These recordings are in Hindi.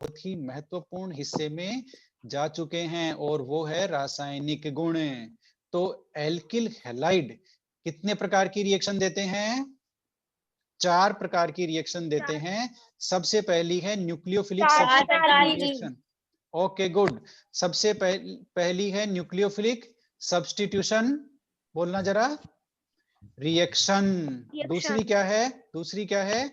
बहुत ही महत्वपूर्ण हिस्से में जा चुके हैं और वो है रासायनिक गुण। तो एल्किल हैलाइड कितने प्रकार की रिएक्शन देते हैं? 4 प्रकार की रिएक्शन देते हैं। सबसे पहली है nucleophilic substitution reaction. Okay good. सबसे पहली है न्यूक्लियोफिलिक सब्स्टिट्यूशन, बोलना जरा, रिएक्शन। दूसरी क्या है? दूसरी क्या है?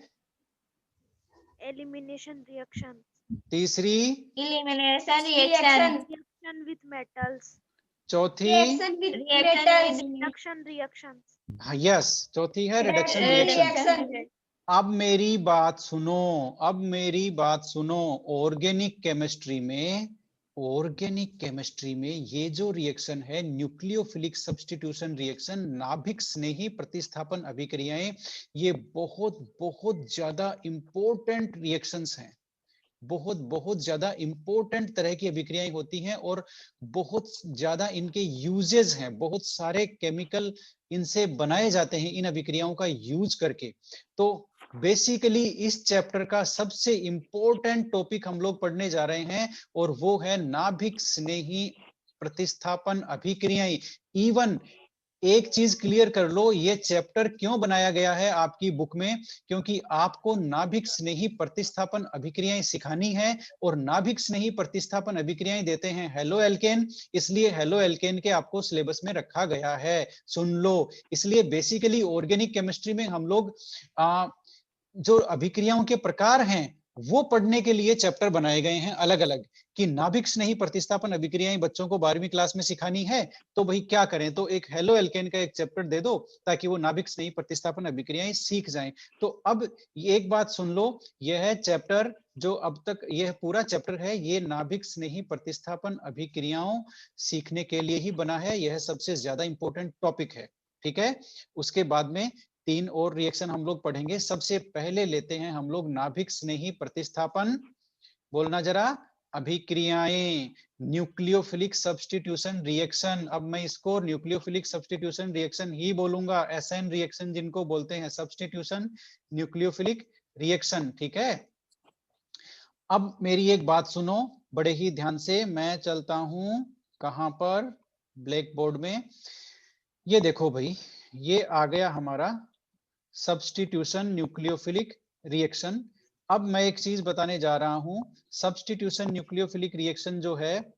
Elimination reaction. तीसरी elimination reaction. Reaction with metals. चौथी रिडक्शन रिएक्शन। यस, चौथी है रिडक्शन रिएक्शन। अब मेरी बात सुनो, अब मेरी बात सुनो। ऑर्गेनिक केमिस्ट्री में ये जो रिएक्शन है न्यूक्लियोफिलिक सब्स्टिट्यूशन रिएक्शन, नाभिक स्नेही प्रतिस्थापन अभिक्रियाएं, ये बहुत बहुत ज्यादा इंपॉर्टेंट रिएक्शंस हैं। बहुत बहुत ज्यादा इंपॉर्टेंट तरह की अभिक्रियाएं होती हैं और बहुत ज्यादा इनके यूजेस हैं। बहुत सारे केमिकल इनसे बनाए जाते हैं इन अभिक्रियाओं का यूज करके। तो बेसिकली इस चैप्टर का सबसे इंपॉर्टेंट टॉपिक हम लोग पढ़ने जा रहे हैं और वो है नाभिक स्नेही प्रतिस्थापन अभिक्रियाएं। इवन एक चीज क्लियर कर लो, ये चैप्टर क्यों बनाया गया है आपकी बुक में? क्योंकि आपको नाभिक स्नेही प्रतिस्थापन अभिक्रियाएं सिखानी है और नाभिक स्नेही प्रतिस्थापन अभिक्रियाएं देते हैं हेलो एल्केन, इसलिए हेलो एल्केन के आपको सिलेबस में रखा गया है। सुन लो, इसलिए बेसिकली ऑर्गेनिक केमिस्ट्री में हम लोग जो अभिक्रियाओं के प्रकार हैं वो पढ़ने के लिए चैप्टर बनाए गए हैं अलग अलग, कि नाभिक स्नेही प्रतिस्थापन अभिक्रियाएं बच्चों को 12वीं क्लास में सिखानी है तो भाई क्या करें, तो एक हेलो एल्केन का एक चैप्टर दे दो ताकि वो नाभिक स्नेही प्रतिस्थापन अभिक्रियाएं सीख जाएं। तो अब एक बात सुन लो, यह है चैप्टर जो अब तक, यह पूरा चैप्टर है ये नाभिक स्नेही प्रतिस्थापन अभिक्रियाओं सीखने के लिए ही बना है। यह सबसे ज्यादा इंपॉर्टेंट टॉपिक है, ठीक है। उसके बाद में 3 और रिएक्शन हम लोग पढ़ेंगे। सबसे पहले लेते हैं हम लोग नाभिक स्नेही प्रतिस्थापन, बोलना जरा, अभिक्रियाएं, न्यूक्लियोफिलिक सब्स्टिट्यूशन रिएक्शन। अब मैं इसको न्यूक्लियोफिलिक सब्स्टिट्यूशन रिएक्शन ही बोलूंगा, एसएन रिएक्शन जिनको बोलते हैं, सब्स्टिट्यूशन न्यूक्लियोफिलिक रिएक्शन, ठीक है। अब मेरी एक बात सुनो बड़े ही ध्यान से, मैं चलता हूं कहां पर, ब्लैक बोर्ड में। ये देखो भाई, ये आ गया हमारा सब्स्टिट्यूशन न्यूक्लियोफिलिक रिएक्शन। अब मैं एक चीज बताने जा रहा हूं, सब्स्टिट्यूशन न्यूक्लियोफिलिक रिएक्शन जो है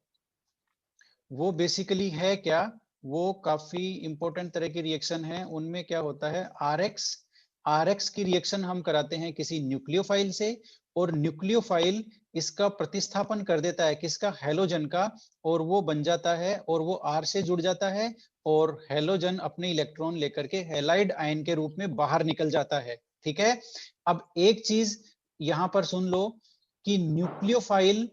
वो बेसिकली है क्या, वो काफी इंपॉर्टेंट तरह की रिएक्शन है। उनमें क्या होता है, आरएक्स की रिएक्शन हम कराते हैं किसी न्यूक्लियोफाइल से, और न्यूक्लियोफाइल इसका प्रतिस्थापन कर देता है किसका, हैलोजन का, और वो बन जाता है और वो आर से जुड़ जाता है और हैलोजन अपने इलेक्ट्रॉन लेकर के हैलाइड आयन के रूप में बाहर निकल जाता है, ठीक है। अब एक चीज यहां पर सुन लो कि न्यूक्लियोफाइल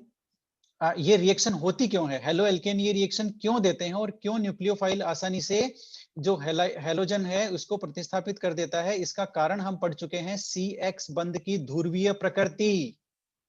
ये रिएक्शन होती क्यों है, हेलो एल्केन ये रिएक्शन क्यों देते हैं और क्यों न्यूक्लियोफाइल आसानी से जो हैलोजन है उसको प्रतिस्थापित कर देता है, इसका कारण हम पढ़ चुके हैं, सी एक्स बंध की ध्रुवीय प्रकृति।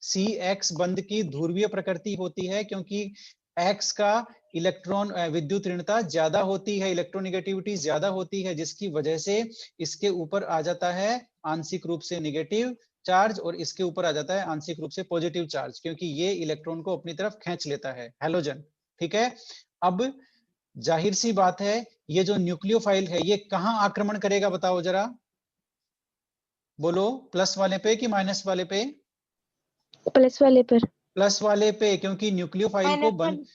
सी एक्स बंध की ध्रुवीय प्रकृति होती है क्योंकि एक्स का इलेक्ट्रॉन विद्युत ऋणता ज्यादा होती है, इलेक्ट्रोनेगेटिविटी ज्यादा होती है, जिसकी वजह से इसके ऊपर आ जाता है आंशिक रूप से नेगेटिव चार्ज और इसके ऊपर आ जाता है आंशिक रूप से पॉजिटिव चार्ज, क्योंकि ये इलेक्ट्रॉन को अपनी तरफ खींच लेता है हैलोजन, ठीक है। अब जाहिर सी बात है ये जो न्यूक्लियोफाइल है ये कहां आक्रमण करेगा, बताओ जरा, बोलो, प्लस वाले पे कि माइनस वाले पे? प्लस वाले पर। प्लस वाले पे, क्योंकि न्यूक्लियोफाइल को बंद,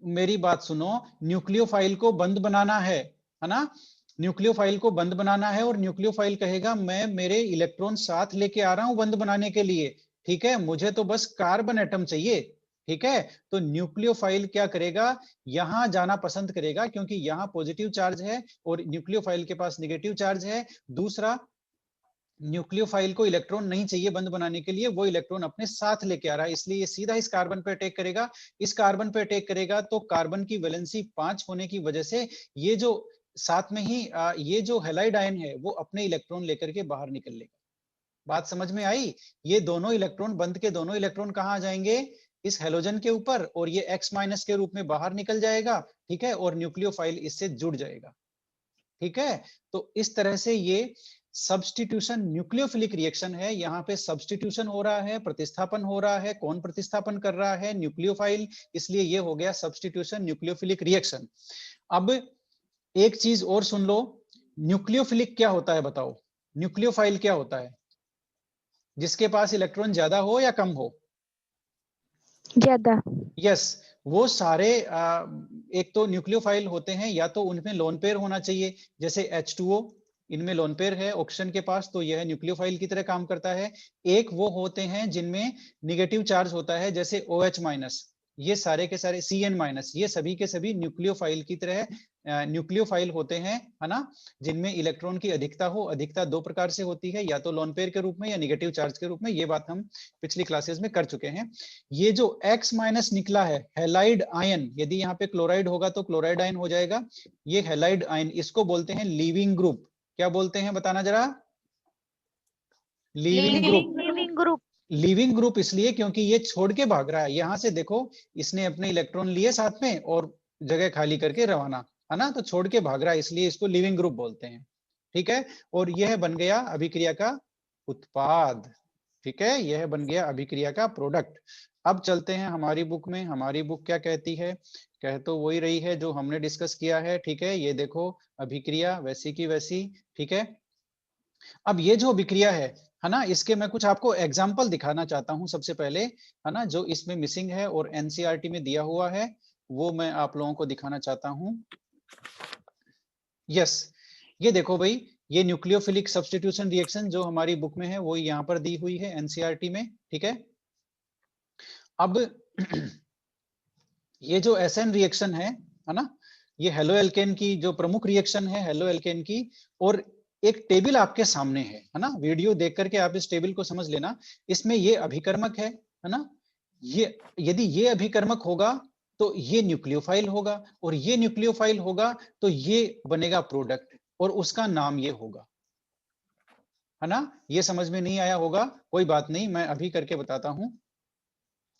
मेरी बात सुनो, न्यूक्लियोफाइल को बंद बनाना है ना, न्यूक्लियोफाइल को बंद बनाना है और न्यूक्लियोफाइल कहेगा मैं मेरे इलेक्ट्रॉन साथ लेके आ रहा हूं बंद बनाने के लिए, ठीक है, मुझे तो बस कार्बन एटम चाहिए, ठीक है। तो न्यूक्लियोफाइल क्या करेगा, यहां जाना पसंद करेगा क्योंकि यहां पॉजिटिव चार्ज है और न्यूक्लियोफाइल के पास नेगेटिव चार्ज है। दूसरा, न्यूक्लियोफाइल को इलेक्ट्रॉन नहीं चाहिए बंद बनाने के लिए, वो इलेक्ट्रॉन अपने साथ लेके आ रहा है, इसलिए ये सीधा इस कार्बन पे अटैक करेगा। इस कार्बन पे अटैक करेगा तो कार्बन की वैलेंसी 5 होने की वजह से ये जो साथ में ही ये जो हैलाइड आयन है वो अपने इलेक्ट्रॉन लेकर के बाहर निकल लेगा। बात समझ में आई? ये दोनों इलेक्ट्रॉन, बंद के दोनों इलेक्ट्रॉन कहां आ जाएंगे, इस हैलोजन के ऊपर, और ये X माइनस के रूप में बाहर निकल जाएगा, ठीक है, और न्यूक्लियोफाइल इससे जुड़ जाएगा, ठीक है। तो इस तरह से ये सब्स्टिट्यूशन न्यूक्लियोफिलिक रिएक्शन है, यहाँ पे सब्स्टिट्यूशन हो रहा है, प्रतिस्थापन हो रहा है। कौन प्रतिस्थापन कर रहा है? न्यूक्लियोफाइल, इसलिए ये हो गया सब्स्टिट्यूशन न्यूक्लियोफिलिक रिएक्शन। अब एक चीज और सुन लो, न्यूक्लियोफिलिक क्या होता है बताओ? न्यूक्लियोफाइल क्या होता है? जिसके पास इलेक्ट्रॉन ज्यादा हो या कम हो? ज्यादा। यस, वो सारे एक तो न्यूक्लियोफाइल होते हैं, या तो उनमें लोन पेयर होना चाहिए, जैसे H2O, इनमें लोन पेयर है ऑक्सीजन के पास, तो यह न्यूक्लियोफाइल की तरह काम करता है। एक वो होते हैं जिनमें निगेटिव चार्ज होता है, जैसे OH-, ये सारे के सारे Cn-, ये सभी के सभी न्यूक्लियोफाइल की तरह न्यूक्लियोफाइल होते हैं, है ना, जिनमें इलेक्ट्रॉन की अधिकता हो। अधिकता दो प्रकार से होती है, या तो लोन पेयर के रूप में या निगेटिव चार्ज के रूप में। ये बात हम पिछली क्लासेस में कर चुके हैं। ये जो X- निकला है, हैलाइड आयन, यदि यहाँ पे क्लोराइड होगा तो क्लोराइड आयन हो जाएगा। ये हैलाइड आयन, इसको बोलते हैं लीविंग ग्रुप। क्या बोलते हैं बताना जरा? Leaving group. Leaving group. Leaving group इसलिए क्योंकि ये छोड़ के भाग रहा है। यहां से देखो, इसने अपने इलेक्ट्रॉन लिए साथ में और जगह खाली करके रवाना, है ना, तो छोड़ के भाग रहा है, इसलिए इसको लीविंग ग्रुप बोलते हैं। ठीक है, और यह बन गया अभिक्रिया का उत्पाद। ठीक है, यह बन गया अभिक्रिया का प्रोडक्ट। अब चलते हैं हमारी बुक में। हमारी बुक क्या कहती है? कह तो वही रही है जो हमने डिस्कस किया है। ठीक है, ये देखो, अभिक्रिया वैसी की वैसी। ठीक है, अब ये जो अभिक्रिया है ना, इसके मैं कुछ आपको एग्जाम्पल दिखाना चाहता हूं सबसे पहले, है ना, जो इसमें मिसिंग है और एनसीईआरटी में दिया हुआ है, वो मैं आप लोगों को दिखाना चाहता हूं। यस, ये देखो भाई, ये न्यूक्लियोफिलिक सब्स्टिट्यूशन रिएक्शन जो हमारी बुक में है वो यहाँ पर दी हुई है एनसीईआरटी में। ठीक है, अब ये जो एसएन रिएक्शन है ना, ये हेलो एल्केन की जो प्रमुख रिएक्शन है, हेलो एल्केन की, और एक टेबल आपके सामने है ना, वीडियो देख करके आप इस टेबल को समझ लेना। इसमें ये अभिकर्मक है ना, ये यदि ये अभिकर्मक होगा तो ये न्यूक्लियोफाइल होगा, और ये न्यूक्लियोफाइल होगा तो ये बनेगा प्रोडक्ट, और उसका नाम ये होगा, है ना। ये समझ में नहीं आया होगा, कोई बात नहीं, मैं अभी करके बताता हूं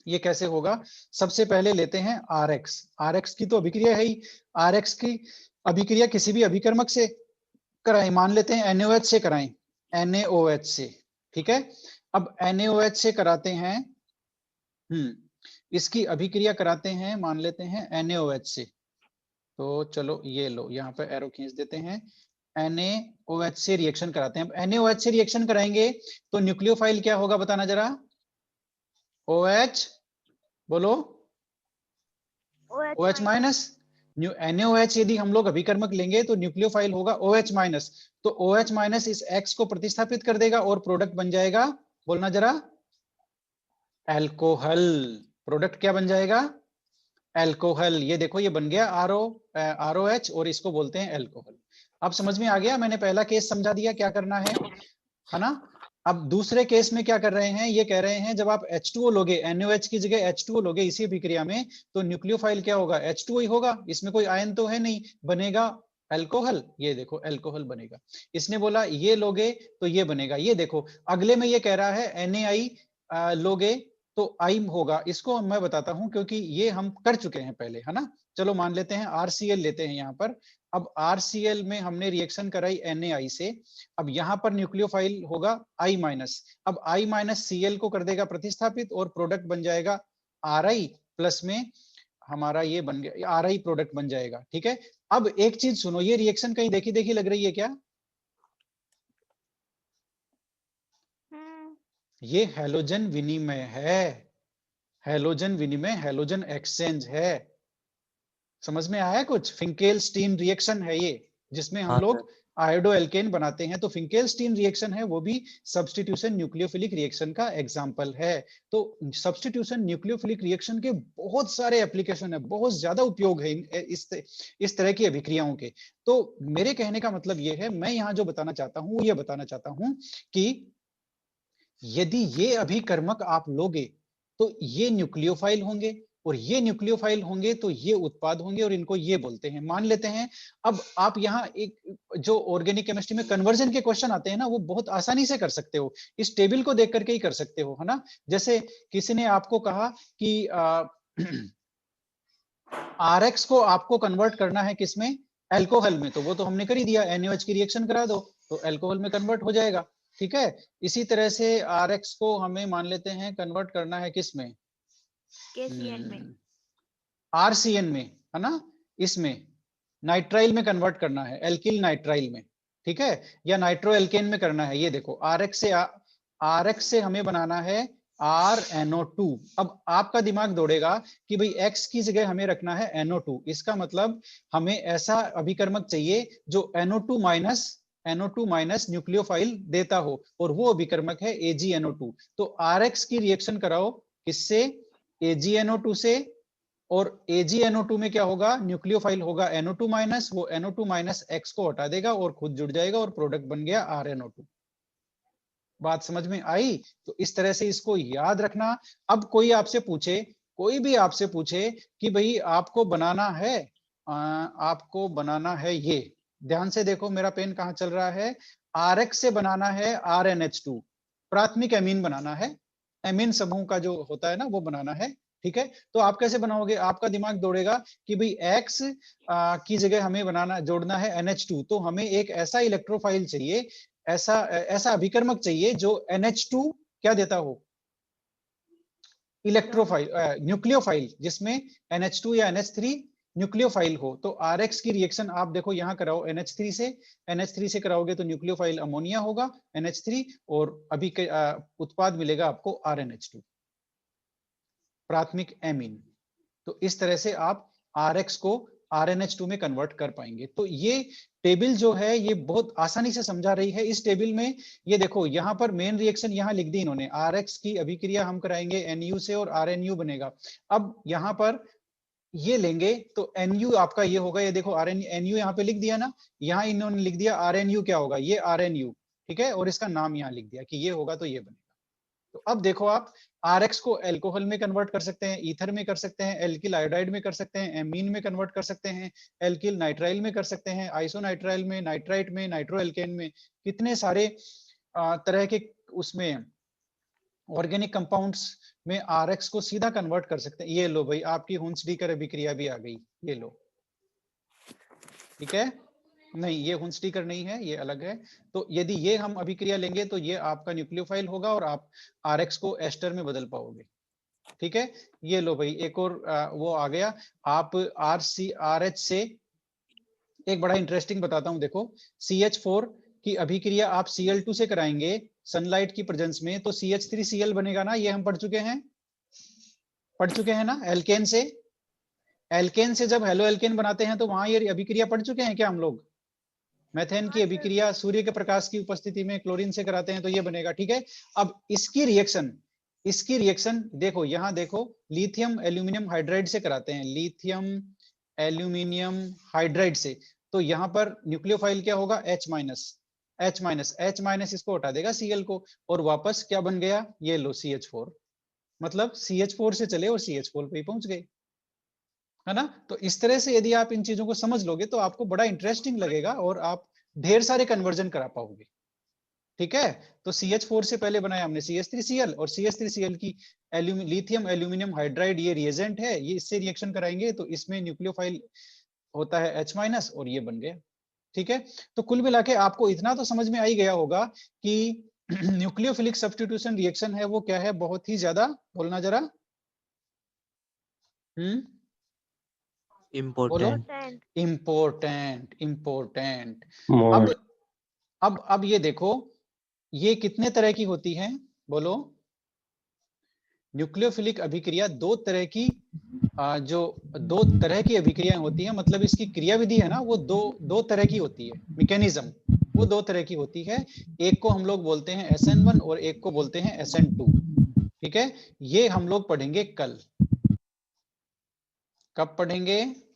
ये कैसे होगा। सबसे पहले लेते हैं RX। RX की तो अभिक्रिया है ही, RX की अभिक्रिया किसी भी अभिकर्मक से कराएं, मान लेते हैं NaOH से कराएं, NaOH से। ठीक है, अब NaOH से कराते हैं, इसकी अभिक्रिया कराते हैं, मान लेते हैं NaOH से। तो चलो ये लो, यहाँ पे एरो खींच देते हैं, NaOH से रिएक्शन कराते हैं। अब NaOH से रिएक्शन कराएंगे तो न्यूक्लियोफाइल क्या होगा बताना जरा? OH, बोलो। OH-। NaOH यदि हम लोग अभिकर्मक लेंगे तो न्यूक्लियोफाइल होगा OH-, तो OH- इस X को प्रतिस्थापित कर देगा और प्रोडक्ट बन जाएगा, बोलना जरा, एल्कोहल। प्रोडक्ट क्या बन जाएगा? एल्कोहल। ये देखो, ये बन गया ROH, और इसको बोलते हैं एल्कोहल। अब समझ में आ गया, मैंने पहला केस समझा दिया क्या करना है ना। अब दूसरे केस में क्या कर रहे हैं, ये कह रहे हैं जब आप H2O लोगे, NaOH की जगह H2O लोगे इसी अभिक्रिया में, तो न्यूक्लियोफाइल क्या होगा? H2O ही होगा, इसमें कोई आयन तो है नहीं, बनेगा अल्कोहल। ये देखो अल्कोहल बनेगा। इसने बोला ये लोगे तो ये बनेगा। ये देखो अगले में ये कह रहा है Na लोगे तो आई होगा। इसको मैं बताता हूं क्योंकि ये हम कर चुके हैं पहले, है ना। चलो मान लेते हैं RCl लेते हैं यहाँ पर। अब RCl में हमने रिएक्शन कराई NaI से, अब यहाँ पर न्यूक्लियोफाइल होगा I-। अब I-Cl को कर देगा प्रतिस्थापित और प्रोडक्ट बन जाएगा Ri, प्लस में हमारा ये बन गया Ri, प्रोडक्ट बन जाएगा। ठीक है, अब एक चीज सुनो, ये रिएक्शन कहीं देखी देखी लग रही है क्या? ये हैलोजन विनिमय है, हैलोजन विनिमय, हैलोजन एक्सचेंज है। समझ में आया कुछ? फिंकेल-स्टीन रिएक्शन है ये, जिसमें हम लोग आयोडो एल्केन बनाते हैं। तो फिंकेल-स्टीन रिएक्शन है, वो भी सब्स्टिट्यूशन न्यूक्लियोफिलिक रिएक्शन का एग्जांपल है। तो सब्स्टिट्यूशन न्यूक्लियोफिलिक रिएक्शन के बहुत सारे एप्लीकेशन है, बहुत ज्यादा उपयोग है इस तरह की अभिक्रियाओं के। तो मेरे कहने का मतलब ये है, मैं यहाँ जो बताना चाहता हूँ ये बताना चाहता हूँ कि यदि ये अभिकर्मक आप लोगे तो ये न्यूक्लियोफाइल होंगे, और ये न्यूक्लियोफाइल होंगे तो ये उत्पाद होंगे, और इनको ये बोलते हैं। मान लेते हैं, अब आप यहाँ एक जो ऑर्गेनिक केमिस्ट्री में कन्वर्जन के क्वेश्चन आते हैं ना, वो बहुत आसानी से कर सकते हो, इस टेबल को देख करके ही कर सकते हो, है ना। जैसे किसी ने आपको कहा कि RX को आपको कन्वर्ट करना है किसमें? एल्कोहल में, तो वो तो हमने कर ही दिया, NaOH की रिएक्शन करा दो। तो अल्कोहल में कन्वर्ट हो जाएगा। ठीक है, इसी तरह से RX को हमें मान लेते हैं कन्वर्ट करना है किस में, KCN में, RCN में, है ना, इसमें नाइट्राइल में कन्वर्ट करना है, एल्किल नाइट्राइल में। ठीक है, या नाइट्रो एल्केन में करना है। ये देखो RX से हमें बनाना है RNO2। अब आपका दिमाग दौड़ेगा कि भाई X की जगह हमें रखना है NO2, इसका मतलब हमें ऐसा अभिकर्मक चाहिए जो NO2 माइनस न्यूक्लियोफाइल देता हो, और वो अभिकर्मक है AgNO2। तो RX की रिएक्शन कराओ किससे, AgNO2 से, और AgNO2 में क्या होगा, न्यूक्लियोफाइल होगा NO2 माइनस, वो NO2 माइनस X को हटा देगा और खुद जुड़ जाएगा और प्रोडक्ट बन गया RNO2। बात समझ में आई? तो इस तरह से इसको याद रखना। अब कोई आपसे पूछे, कोई भी आपसे पूछे कि भाई आपको बनाना है ये, ध्यान से देखो मेरा पेन कहां चल रहा है, RX से बनाना है RNH2, प्राथमिक एमीन बनाना है, एमीन समूह का जो होता है ना वो बनाना है। ठीक है, तो आप कैसे बनाओगे, आपका दिमाग दौड़ेगा कि भाई X की जगह हमें जोड़ना है NH2, तो हमें एक ऐसा इलेक्ट्रोफाइल चाहिए, ऐसा अभिकर्मक चाहिए जो NH2 क्या देता हो, इलेक्ट्रोफाइल, न्यूक्लियोफाइल, जिसमें NH2 या NH3 न्यूक्लियोफाइल हो। तो RX की रिएक्शन आप देखो यहां कराओ NH3 से कराओगे तो न्यूक्लियोफाइल अमोनिया होगा NH3, और अभी उत्पाद मिलेगा आपको RNH2, प्राथमिक एमीन। तो इस तरह से आप RX को RNH2 में कन्वर्ट कर पाएंगे। तो ये टेबल जो है ये बहुत आसानी से समझा रही है। इस टेबल में ये देखो, यहाँ पर मेन रिएक्शन यहाँ लिख दी इन्होंने, RX की अभिक्रिया हम कराएंगे NU से और RNU बनेगा। अब यहाँ पर ये लेंगे तो NU आपका ये होगा, ये देखो NU यहाँ पे लिख दिया ना, यहाँ इन्होंने लिख दिया RNU क्या होगा, ये RNU। ठीक है, और इसका नाम यहाँ लिख दिया कि ये होगा तो ये बनेगा। तो अब देखो आप RX को अल्कोहल में कन्वर्ट कर सकते हैं, ईथर में कर सकते हैं, एल्किल आयोडाइड में कर सकते हैं, एमीन में कन्वर्ट कर सकते हैं, एल्किल नाइट्राइल में कर सकते हैं, आइसोनाइट्राइल में, नाइट्राइट में, नाइट्रो एल्केन में, कितने सारे तरह के उसमें ऑर्गेनिक कंपाउंड्स में RX को सीधा कन्वर्ट कर सकते हैं। ये लो भाई, आपकी हुंसडीकर अभिक्रिया भी आ गई, ये लो। ठीक है, नहीं ये हुंसडीकर नहीं है, ये अलग है। तो यदि ये हम अभिक्रिया लेंगे तो ये आपका न्यूक्लियोफाइल होगा और आप RX को एस्टर में बदल पाओगे। ठीक है, ये लो भाई, एक और वो आ गया। आप RH से एक बड़ा इंटरेस्टिंग बताता हूं, देखो CH4 की अभिक्रिया आप Cl2 से कराएंगे सनलाइट की प्रेजेंस में, तो CH3Cl बनेगा ना, ये हम पढ़ चुके हैं ना। एल्केन से जब हेलो एल्केन बनाते हैं तो वहां ये अभिक्रिया पढ़ चुके हैं क्या हम लोग, मेथेन की अभिक्रिया सूर्य के प्रकाश की उपस्थिति में क्लोरीन से कराते हैं तो ये बनेगा। ठीक है, अब इसकी रिएक्शन देखो, यहां देखो, लिथियम एल्यूमिनियम हाइड्राइड से कराते हैं, लिथियम एल्यूमिनियम हाइड्राइड से, तो यहां पर न्यूक्लियोफाइल क्या होगा, H माइनस, इसको हटा देगा Cl को, और वापस क्या बन गया, ये लो CH4, मतलब CH4 से चले और CH4 पे पहुंच गए, है ना। तो इस तरह से यदि आप इन चीजों को समझ लोगे तो आपको बड़ा इंटरेस्टिंग लगेगा और आप ढेर सारे कन्वर्जन करा पाओगे। ठीक है, तो CH4 से पहले बनाया हमने CH3Cl, और CH3Cl की लिथियम एल्यूमिनियम हाइड्राइड ये रिएजेंट है, ये इससे रिएक्शन कराएंगे तो इसमें न्यूक्लियोफाइल होता है H माइनस, और ये बन गया। ठीक है, तो कुल मिला के आपको इतना तो समझ में आ ही गया होगा कि न्यूक्लियोफिलिक सब्स्टिट्यूशन रिएक्शन है वो क्या है, बहुत ही ज्यादा, बोलना जरा, इम्पोर्टेंट। इम्पोर्टेंट। अब ये देखो, ये कितने तरह की होती हैं, बोलो। न्यूक्लियोफिलिक अभिक्रिया दो तरह की अभिक्रियाएं होती हैं, मतलब इसकी क्रियाविधि है ना वो दो तरह की होती है, मैकेनिज्म वो दो तरह की होती है। एक को हम लोग बोलते हैं SN1 और एक को बोलते हैं SN2। ठीक है, ये हम लोग पढ़ेंगे कल। कब पढ़ेंगे,